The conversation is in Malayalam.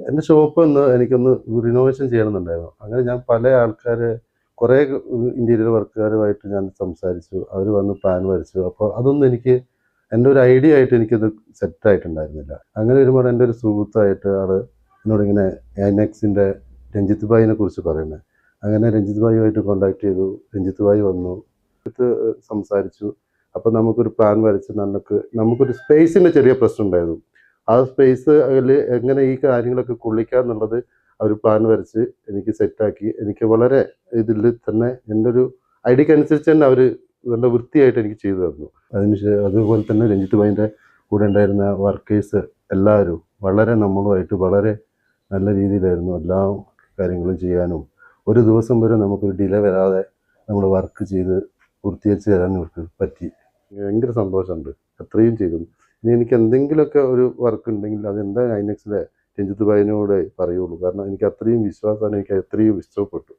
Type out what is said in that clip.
എൻ്റെ ഷോപ്പ് എനിക്കൊന്ന് റിനോവേഷൻ ചെയ്യണമെന്നുണ്ടായിരുന്നു. അങ്ങനെ ഞാൻ പല ആൾക്കാരെ കുറേ ഇന്റീരിയർ വർക്കുകാരുമായിട്ട് ഞാൻ സംസാരിച്ചു. അവർ വന്ന് പ്ലാൻ വരച്ചു. അപ്പോൾ അതൊന്നും എൻ്റെ ഒരു ഐഡിയ ആയിട്ട് എനിക്കത് സെറ്റായിട്ടുണ്ടായിരുന്നില്ല. അങ്ങനെ വരുമ്പോൾ എൻ്റെ ഒരു സുഹൃത്തായിട്ട് എന്നോടിങ്ങനെ ഐനക്സിൻ്റെ രഞ്ജിത്ത് ഭായിനെ കുറിച്ച് പറയുന്നത്. അങ്ങനെ രഞ്ജിത്ത് ഭായിയുമായിട്ട് കോൺടാക്ട് ചെയ്തു. രഞ്ജിത്ത് ഭായി വന്നു. സംസാരിച്ചു. അപ്പോൾ നമുക്കൊരു പ്ലാൻ വരച്ച് നമുക്കൊരു സ്പേസിൻ്റെ ചെറിയ പ്രശ്നം ഉണ്ടായിരുന്നു. ആ സ്പേസ് അതിൽ എങ്ങനെ ഈ കാര്യങ്ങളൊക്കെ കൊള്ളിക്കാം എന്നുള്ളത് അവർ പ്ലാൻ വരച്ച് എനിക്ക് സെറ്റാക്കി. എനിക്ക് വളരെ ഇതിൽ തന്നെ എൻ്റെ ഒരു ഐഡിയക്ക് അനുസരിച്ച് തന്നെ അവർ നല്ല വൃത്തിയായിട്ട് എനിക്ക് ചെയ്തു തന്നു. അതുപോലെ തന്നെ രഞ്ജിത്ത് ഭായിൻ്റെ കൂടെ ഉണ്ടായിരുന്ന വർക്കേഴ്സ് എല്ലാവരും നമ്മളുമായിട്ട് വളരെ നല്ല രീതിയിലായിരുന്നു എല്ലാ കാര്യങ്ങളും ചെയ്യാനും. ഒരു ദിവസം വരെ നമുക്കൊരു ഡിലേ വരാതെ നമ്മൾ വർക്ക് ചെയ്ത് പൂർത്തീകരിച്ച് തരാൻ നമുക്ക് പറ്റി. ഭയങ്കര സന്തോഷമുണ്ട് അത്രയും ചെയ്തു. ഇനി എനിക്ക് എന്തെങ്കിലുമൊക്കെ ഒരു വർക്ക് ഉണ്ടെങ്കിൽ അതെന്താ ഐനക്സിലെ രഞ്ജിത്ത് ഭായിനോട് പറയുള്ളൂ. കാരണം എനിക്ക് അത്രയും വിശ്വാസമാണ്, എനിക്ക് അത്രയും ഇഷ്ടപ്പെട്ടു.